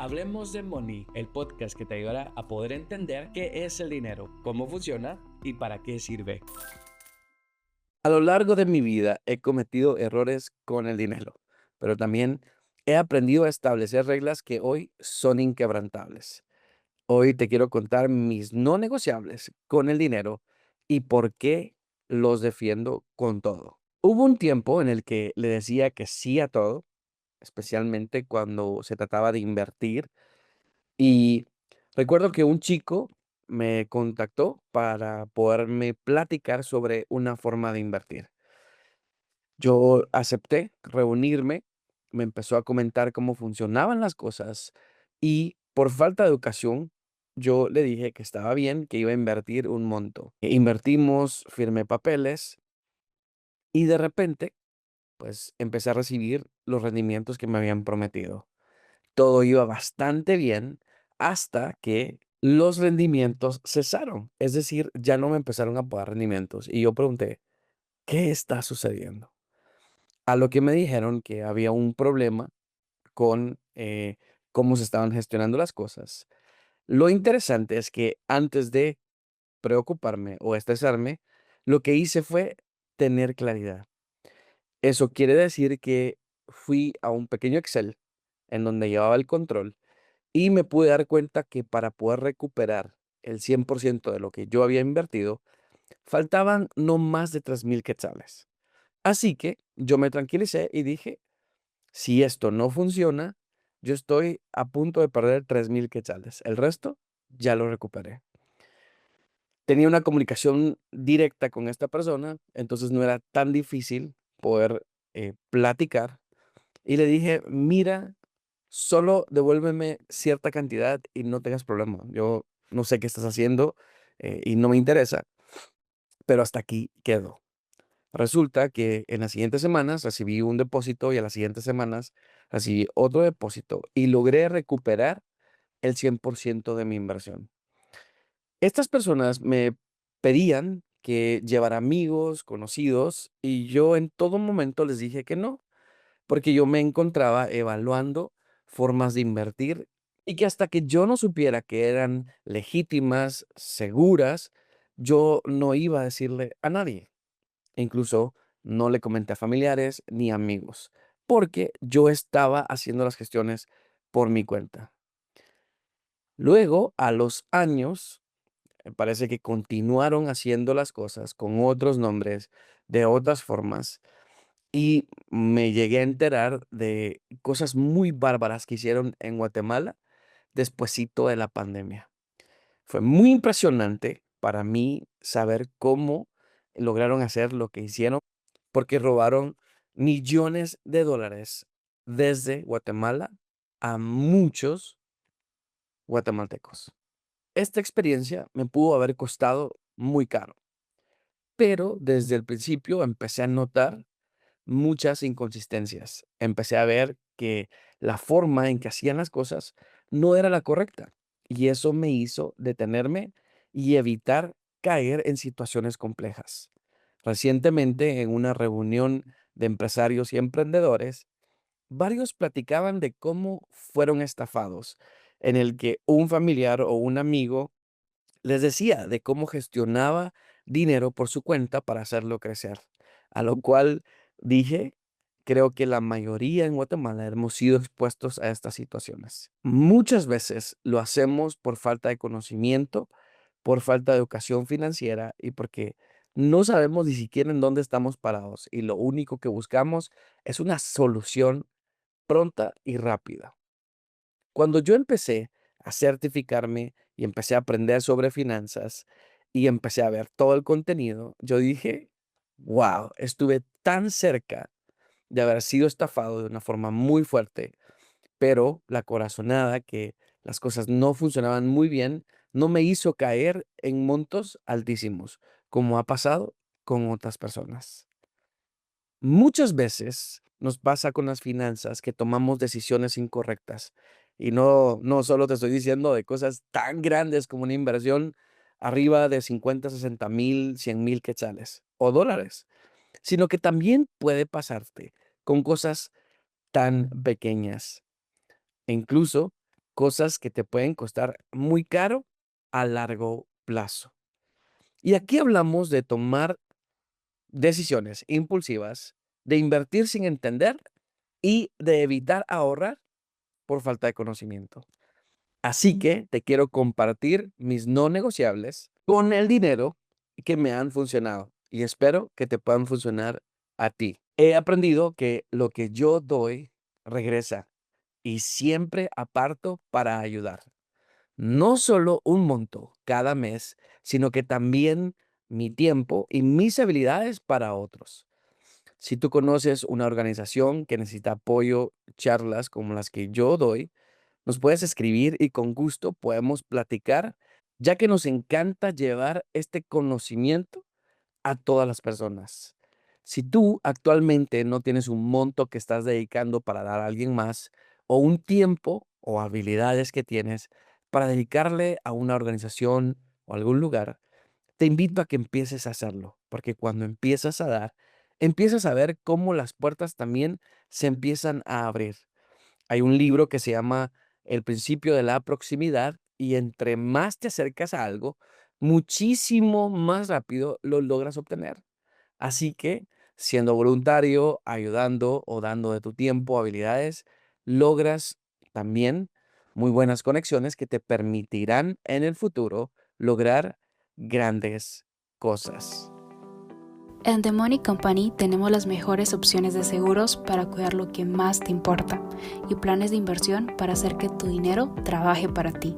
Hablemos de Money, el podcast que te ayudará a poder entender qué es el dinero, cómo funciona y para qué sirve. A lo largo de mi vida he cometido errores con el dinero, pero también he aprendido a establecer reglas que hoy son inquebrantables. Hoy te quiero contar mis no negociables con el dinero y por qué los defiendo con todo. Hubo un tiempo en el que le decía que sí a todo, especialmente cuando se trataba de invertir. Y recuerdo que un chico me contactó para poderme platicar sobre una forma de invertir. Yo acepté reunirme, me empezó a comentar cómo funcionaban las cosas y por falta de educación, yo le dije que estaba bien, que iba a invertir un monto. Invertimos, firmé papeles y de repente, pues empecé a recibir los rendimientos que me habían prometido. Todo iba bastante bien hasta que los rendimientos cesaron. Es decir, ya no me empezaron a pagar rendimientos. Y yo pregunté, ¿qué está sucediendo? A lo que me dijeron que había un problema con cómo se estaban gestionando las cosas. Lo interesante es que antes de preocuparme o estresarme, lo que hice fue tener claridad. Eso quiere decir que fui a un pequeño Excel en donde llevaba el control y me pude dar cuenta que para poder recuperar el 100% de lo que yo había invertido, faltaban no más de 3,000 quetzales. Así que yo me tranquilicé y dije, si esto no funciona, yo estoy a punto de perder 3,000 quetzales. El resto ya lo recuperé. Tenía una comunicación directa con esta persona, entonces no era tan difícil poder platicar. Y le dije, mira, solo devuélveme cierta cantidad y no tengas problema. Yo no sé qué estás haciendo y no me interesa, pero hasta aquí quedó. Resulta que en las siguientes semanas recibí un depósito y a las siguientes semanas recibí otro depósito y logré recuperar el 100% de mi inversión. Estas personas me pedían que llevara amigos, conocidos, y yo en todo momento les dije que no, porque yo me encontraba evaluando formas de invertir y que hasta que yo no supiera que eran legítimas, seguras, yo no iba a decirle a nadie. Incluso no le comenté a familiares ni amigos, porque yo estaba haciendo las gestiones por mi cuenta. Luego, a los años, parece que continuaron haciendo las cosas con otros nombres, de otras formas, y me llegué a enterar de cosas muy bárbaras que hicieron en Guatemala despuesito de la pandemia. Fue muy impresionante para mí saber cómo lograron hacer lo que hicieron, porque robaron millones de dólares desde Guatemala a muchos guatemaltecos. Esta experiencia me pudo haber costado muy caro, pero desde el principio empecé a notar muchas inconsistencias. Empecé a ver que la forma en que hacían las cosas no era la correcta y eso me hizo detenerme y evitar caer en situaciones complejas. Recientemente, en una reunión de empresarios y emprendedores, varios platicaban de cómo fueron estafados, en el que un familiar o un amigo les decía de cómo gestionaba dinero por su cuenta para hacerlo crecer, a lo cual dije, creo que la mayoría en Guatemala hemos sido expuestos a estas situaciones. Muchas veces lo hacemos por falta de conocimiento, por falta de educación financiera y porque no sabemos ni siquiera en dónde estamos parados y lo único que buscamos es una solución pronta y rápida. Cuando yo empecé a certificarme y empecé a aprender sobre finanzas y empecé a ver todo el contenido, yo dije, wow, estuve tan cerca de haber sido estafado de una forma muy fuerte, pero la corazonada que las cosas no funcionaban muy bien no me hizo caer en montos altísimos, como ha pasado con otras personas. Muchas veces nos pasa con las finanzas que tomamos decisiones incorrectas. Y no solo te estoy diciendo de cosas tan grandes como una inversión arriba de 50, 60,000, 100,000 quetzales o dólares, sino que también puede pasarte con cosas tan pequeñas. E incluso cosas que te pueden costar muy caro a largo plazo. Y aquí hablamos de tomar decisiones impulsivas, de invertir sin entender y de evitar ahorrar por falta de conocimiento. Así que te quiero compartir mis no negociables con el dinero que me han funcionado y espero que te puedan funcionar a ti. He aprendido que lo que yo doy regresa y siempre aparto para ayudar. No solo un monto cada mes, sino que también mi tiempo y mis habilidades para otros. Si tú conoces una organización que necesita apoyo, charlas como las que yo doy, nos puedes escribir y con gusto podemos platicar, ya que nos encanta llevar este conocimiento a todas las personas. Si tú actualmente no tienes un monto que estás dedicando para dar a alguien más, o un tiempo o habilidades que tienes para dedicarle a una organización o algún lugar, te invito a que empieces a hacerlo, porque cuando empiezas a dar, empiezas a ver cómo las puertas también se empiezan a abrir. Hay un libro que se llama El principio de la proximidad y entre más te acercas a algo, muchísimo más rápido lo logras obtener. Así que, siendo voluntario, ayudando o dando de tu tiempo, habilidades, logras también muy buenas conexiones que te permitirán en el futuro lograr grandes cosas. En The Money Company tenemos las mejores opciones de seguros para cuidar lo que más te importa y planes de inversión para hacer que tu dinero trabaje para ti.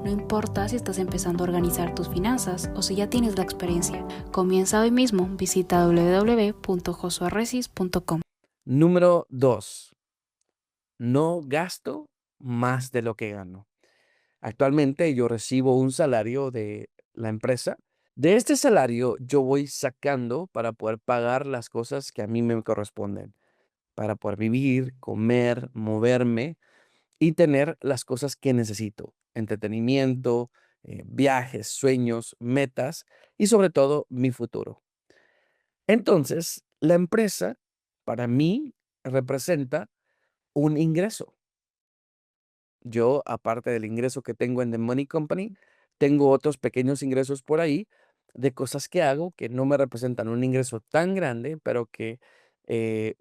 No importa si estás empezando a organizar tus finanzas o si ya tienes la experiencia. Comienza hoy mismo. Visita www.josuarresis.com. Número 2. No gasto más de lo que gano. Actualmente yo recibo un salario de la empresa. De este salario yo voy sacando para poder pagar las cosas que a mí me corresponden, para poder vivir, comer, moverme y tener las cosas que necesito, entretenimiento, viajes, sueños, metas y sobre todo mi futuro. Entonces, la empresa para mí representa un ingreso. Yo, aparte del ingreso que tengo en The Money Company, tengo otros pequeños ingresos por ahí de cosas que hago que no me representan un ingreso tan grande, pero que eh,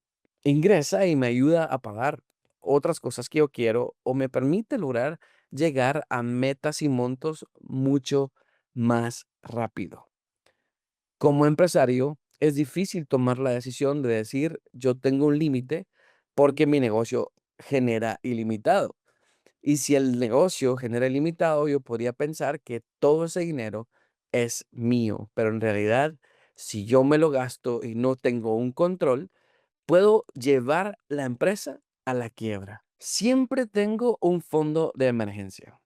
ingresa y me ayuda a pagar otras cosas que yo quiero o me permite lograr llegar a metas y montos mucho más rápido. Como empresario, es difícil tomar la decisión de decir yo tengo un límite porque mi negocio genera ilimitado. Y si el negocio genera ilimitado, yo podría pensar que todo ese dinero es mío, pero en realidad, si yo me lo gasto y no tengo un control, puedo llevar la empresa a la quiebra. Siempre tengo un fondo de emergencia.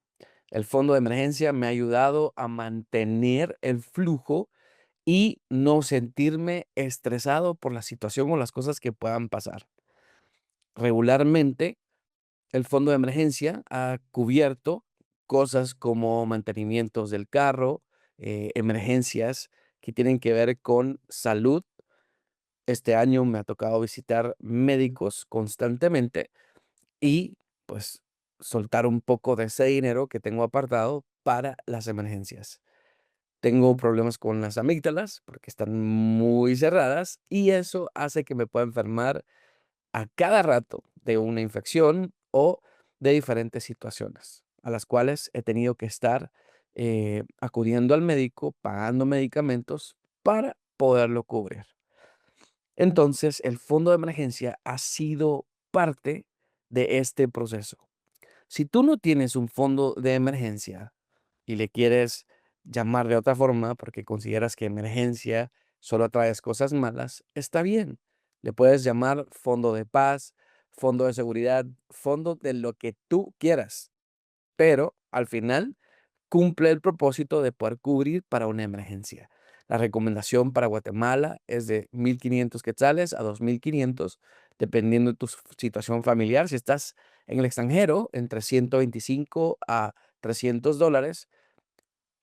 El fondo de emergencia me ha ayudado a mantener el flujo y no sentirme estresado por la situación o las cosas que puedan pasar. Regularmente, el fondo de emergencia ha cubierto cosas como mantenimientos del carro, emergencias que tienen que ver con salud. Este año me ha tocado visitar médicos constantemente y pues soltar un poco de ese dinero que tengo apartado para las emergencias. Tengo problemas con las amígdalas porque están muy cerradas y eso hace que me pueda enfermar a cada rato de una infección o de diferentes situaciones a las cuales he tenido que estar acudiendo al médico, pagando medicamentos para poderlo cubrir. Entonces, el fondo de emergencia ha sido parte de este proceso. Si tú no tienes un fondo de emergencia y le quieres llamar de otra forma porque consideras que emergencia solo traes cosas malas, está bien. Le puedes llamar fondo de paz, fondo de seguridad, fondo de lo que tú quieras, pero al final cumple el propósito de poder cubrir para una emergencia. La recomendación para Guatemala es de 1,500 quetzales a 2,500, dependiendo de tu situación familiar. Si estás en el extranjero, entre 125 a $300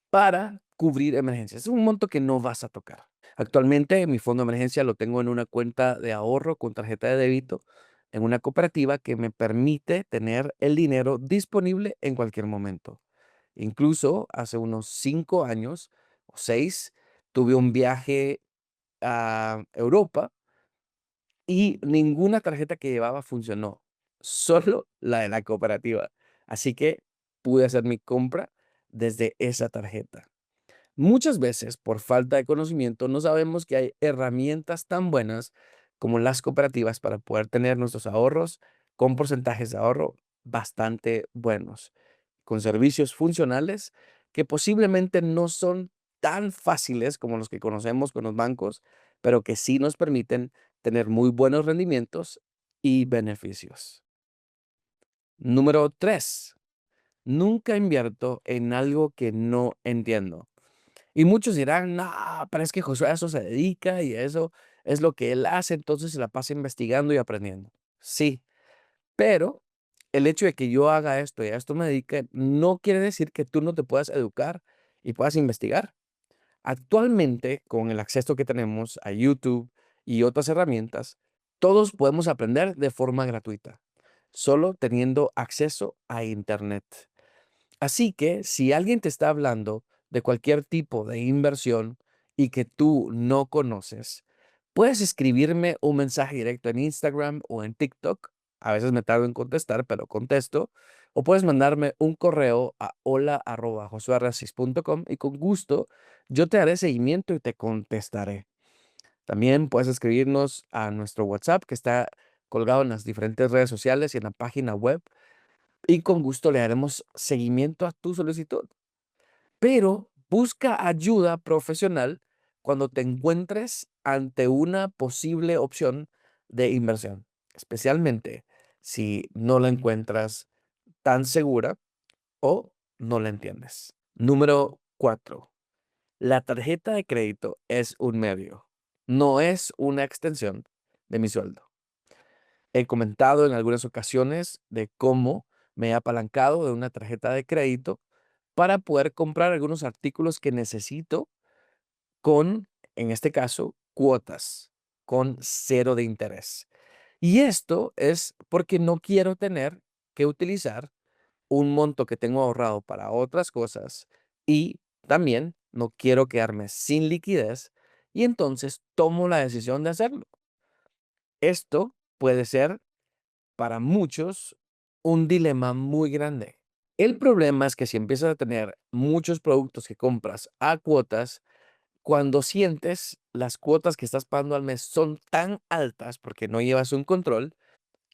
para cubrir emergencias. Es un monto que no vas a tocar. Actualmente mi fondo de emergencia lo tengo en una cuenta de ahorro con tarjeta de débito en una cooperativa que me permite tener el dinero disponible en cualquier momento. Incluso hace unos 5 años o 6 tuve un viaje a Europa y ninguna tarjeta que llevaba funcionó, solo la de la cooperativa. Así que pude hacer mi compra desde esa tarjeta. Muchas veces, por falta de conocimiento, no sabemos que hay herramientas tan buenas como las cooperativas para poder tener nuestros ahorros con porcentajes de ahorro bastante buenos, con servicios funcionales que posiblemente no son tan fáciles como los que conocemos con los bancos, pero que sí nos permiten tener muy buenos rendimientos y beneficios. Número 3. Nunca invierto en algo que no entiendo. Y muchos dirán, no, pero es que Josué a eso se dedica y eso es lo que él hace, entonces se la pasa investigando y aprendiendo. Sí, pero el hecho de que yo haga esto y a esto me dedique no quiere decir que tú no te puedas educar y puedas investigar. Actualmente, con el acceso que tenemos a YouTube y otras herramientas, todos podemos aprender de forma gratuita, solo teniendo acceso a Internet. Así que si alguien te está hablando de cualquier tipo de inversión y que tú no conoces, puedes escribirme un mensaje directo en Instagram o en TikTok. A veces me tardo en contestar, pero contesto. O puedes mandarme un correo a hola@josuearresis.com y con gusto yo te haré seguimiento y te contestaré. También puedes escribirnos a nuestro WhatsApp que está colgado en las diferentes redes sociales y en la página web y con gusto le haremos seguimiento a tu solicitud. Pero busca ayuda profesional cuando te encuentres ante una posible opción de inversión, especialmente si no la encuentras tan segura o no la entiendes. Número 4. La tarjeta de crédito es un medio, no es una extensión de mi sueldo. He comentado en algunas ocasiones de cómo me he apalancado de una tarjeta de crédito para poder comprar algunos artículos que necesito con, en este caso, cuotas, con cero de interés. Y esto es porque no quiero tener que utilizar un monto que tengo ahorrado para otras cosas y también no quiero quedarme sin liquidez y entonces tomo la decisión de hacerlo. Esto puede ser para muchos un dilema muy grande. El problema es que si empiezas a tener muchos productos que compras a cuotas, cuando sientes las cuotas que estás pagando al mes son tan altas porque no llevas un control,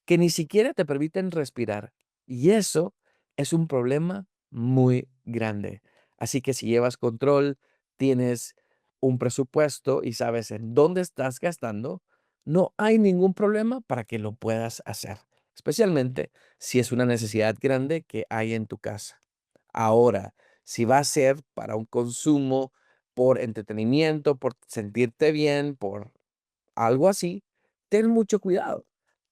que ni siquiera te permiten respirar. Y eso es un problema muy grande. Así que si llevas control, tienes un presupuesto y sabes en dónde estás gastando, no hay ningún problema para que lo puedas hacer, especialmente si es una necesidad grande que hay en tu casa. Ahora, si va a ser para un consumo por entretenimiento, por sentirte bien, por algo así, ten mucho cuidado.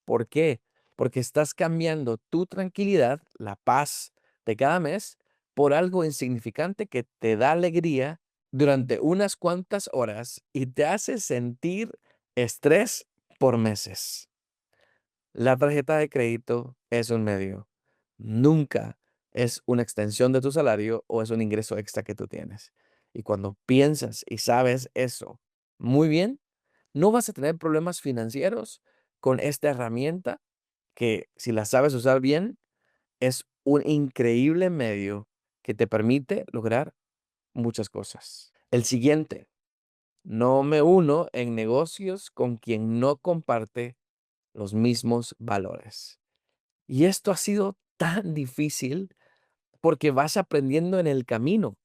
¿Por qué? Porque estás cambiando tu tranquilidad, la paz de cada mes, por algo insignificante que te da alegría durante unas cuantas horas y te hace sentir estrés por meses. La tarjeta de crédito es un medio. Nunca es una extensión de tu salario o es un ingreso extra que tú tienes. Y cuando piensas y sabes eso muy bien, no vas a tener problemas financieros con esta herramienta que, si la sabes usar bien, es un increíble medio que te permite lograr muchas cosas. El siguiente, no me uno en negocios con quien no comparte los mismos valores. Y esto ha sido tan difícil porque vas aprendiendo en el camino.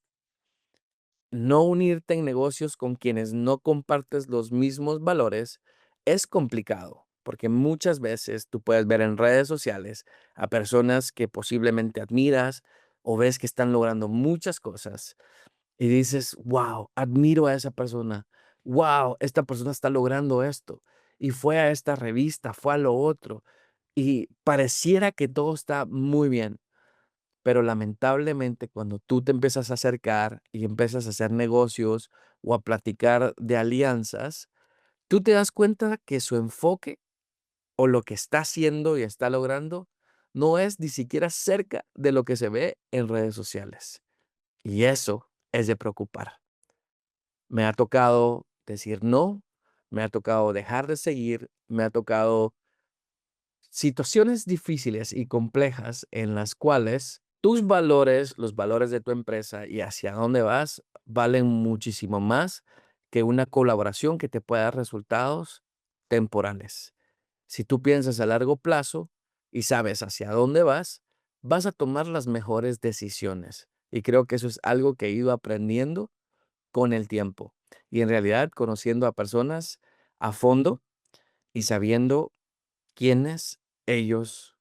No unirte en negocios con quienes no compartes los mismos valores es complicado, porque muchas veces tú puedes ver en redes sociales a personas que posiblemente admiras o ves que están logrando muchas cosas y dices, wow, admiro a esa persona, wow, esta persona está logrando esto y fue a esta revista, fue a lo otro y pareciera que todo está muy bien. Pero lamentablemente, cuando tú te empiezas a acercar y empiezas a hacer negocios o a platicar de alianzas, tú te das cuenta que su enfoque o lo que está haciendo y está logrando no es ni siquiera cerca de lo que se ve en redes sociales. Y eso es de preocupar. Me ha tocado decir no, me ha tocado dejar de seguir, me ha tocado situaciones difíciles y complejas en las cuales tus valores, los valores de tu empresa y hacia dónde vas, valen muchísimo más que una colaboración que te pueda dar resultados temporales. Si tú piensas a largo plazo y sabes hacia dónde vas a tomar las mejores decisiones. Y creo que eso es algo que he ido aprendiendo con el tiempo. Y en realidad conociendo a personas a fondo y sabiendo quiénes ellos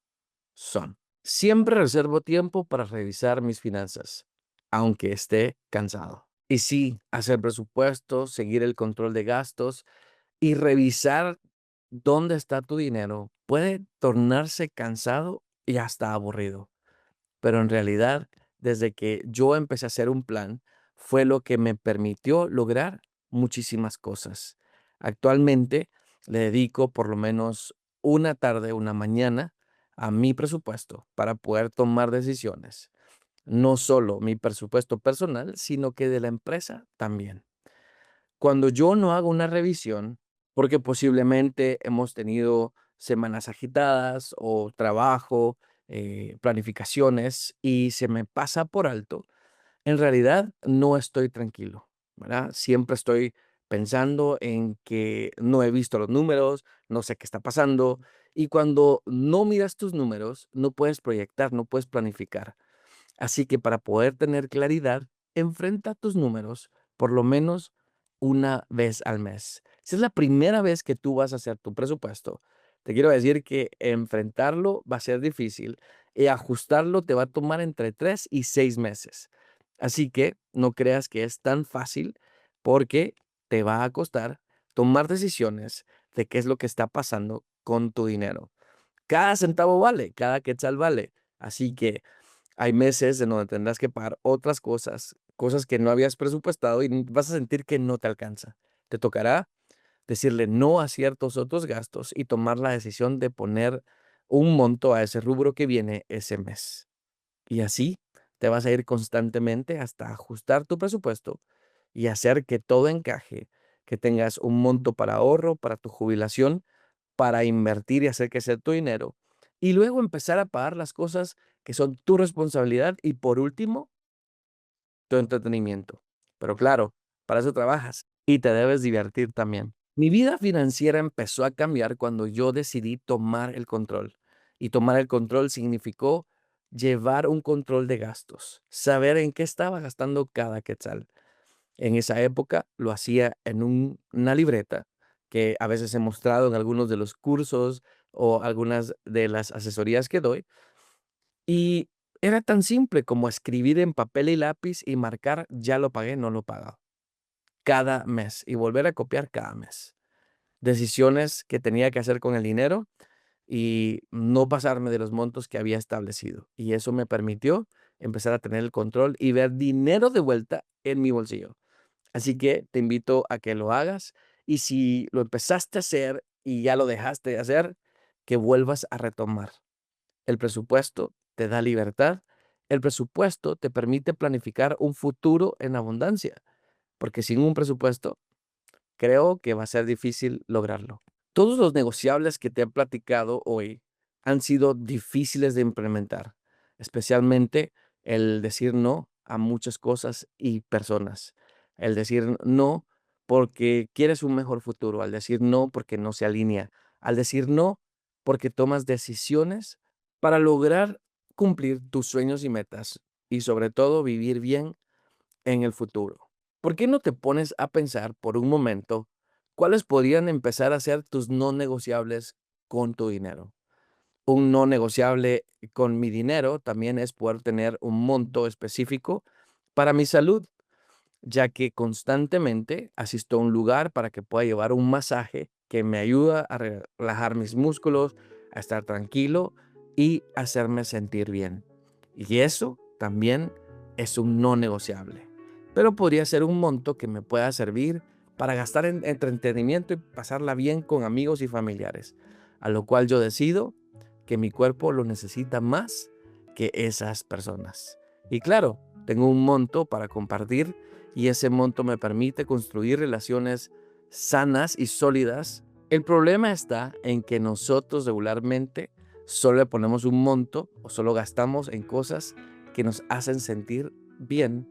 son. Siempre reservo tiempo para revisar mis finanzas, aunque esté cansado. Y sí, hacer presupuestos, seguir el control de gastos y revisar dónde está tu dinero puede tornarse cansado y hasta aburrido. Pero en realidad, desde que yo empecé a hacer un plan, fue lo que me permitió lograr muchísimas cosas. Actualmente le dedico por lo menos una tarde, una mañana a mi presupuesto para poder tomar decisiones. No solo mi presupuesto personal, sino que de la empresa también. Cuando yo no hago una revisión, porque posiblemente hemos tenido semanas agitadas o trabajo, planificaciones y se me pasa por alto, en realidad no estoy tranquilo, ¿verdad? Siempre estoy pensando en que no he visto los números, no sé qué está pasando y cuando no miras tus números, no puedes proyectar, no puedes planificar. Así que para poder tener claridad, enfrenta tus números por lo menos una vez al mes. Si es la primera vez que tú vas a hacer tu presupuesto, te quiero decir que enfrentarlo va a ser difícil y ajustarlo te va a tomar entre 3 y 6 meses. Así que no creas que es tan fácil porque te va a costar tomar decisiones de qué es lo que está pasando con tu dinero. Cada centavo vale, cada quetzal vale. Así que hay meses en donde tendrás que pagar otras cosas, cosas que no habías presupuestado y vas a sentir que no te alcanza. Te tocará decirle no a ciertos otros gastos y tomar la decisión de poner un monto a ese rubro que viene ese mes. Y así te vas a ir constantemente hasta ajustar tu presupuesto y hacer que todo encaje, que tengas un monto para ahorro, para tu jubilación, para invertir y hacer que sea tu dinero. Y luego empezar a pagar las cosas que son tu responsabilidad y por último, tu entretenimiento. Pero claro, para eso trabajas y te debes divertir también. Mi vida financiera empezó a cambiar cuando yo decidí tomar el control. Y tomar el control significó llevar un control de gastos, saber en qué estaba gastando cada quetzal. En esa época lo hacía en una libreta que a veces he mostrado en algunos de los cursos o algunas de las asesorías que doy. Y era tan simple como escribir en papel y lápiz y marcar ya lo pagué, no lo he pagado, cada mes y volver a copiar cada mes. Decisiones que tenía que hacer con el dinero y no pasarme de los montos que había establecido. Y eso me permitió empezar a tener el control y ver dinero de vuelta en mi bolsillo. Así que te invito a que lo hagas y si lo empezaste a hacer y ya lo dejaste de hacer, que vuelvas a retomar. El presupuesto te da libertad. El presupuesto te permite planificar un futuro en abundancia, porque sin un presupuesto creo que va a ser difícil lograrlo. Todos los negociables que te he platicado hoy han sido difíciles de implementar, especialmente el decir no a muchas cosas y personas. El decir no porque quieres un mejor futuro, al decir no porque no se alinea, al decir no porque tomas decisiones para lograr cumplir tus sueños y metas y sobre todo vivir bien en el futuro. ¿Por qué no te pones a pensar por un momento cuáles podrían empezar a ser tus no negociables con tu dinero? Un no negociable con mi dinero también es poder tener un monto específico para mi salud, ya que constantemente asisto a un lugar para que pueda llevar un masaje que me ayuda a relajar mis músculos, a estar tranquilo y hacerme sentir bien. Y eso también es un no negociable. Pero podría ser un monto que me pueda servir para gastar en entretenimiento y pasarla bien con amigos y familiares. a lo cual yo decido que mi cuerpo lo necesita más que esas personas. Y claro, tengo un monto para compartir y ese monto me permite construir relaciones sanas y sólidas. El problema está en que nosotros regularmente solo le ponemos un monto o solo gastamos en cosas que nos hacen sentir bien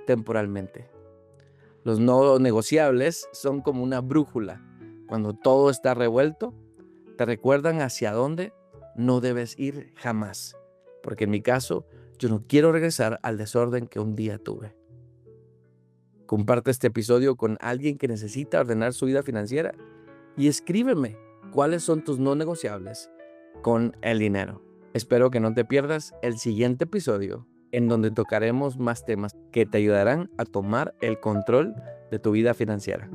temporalmente. Los no negociables son como una brújula. Cuando todo está revuelto, te recuerdan hacia dónde no debes ir jamás. Porque en mi caso, yo no quiero regresar al desorden que un día tuve. Comparte este episodio con alguien que necesita ordenar su vida financiera y escríbeme cuáles son tus no negociables con el dinero. Espero que no te pierdas el siguiente episodio en donde tocaremos más temas que te ayudarán a tomar el control de tu vida financiera.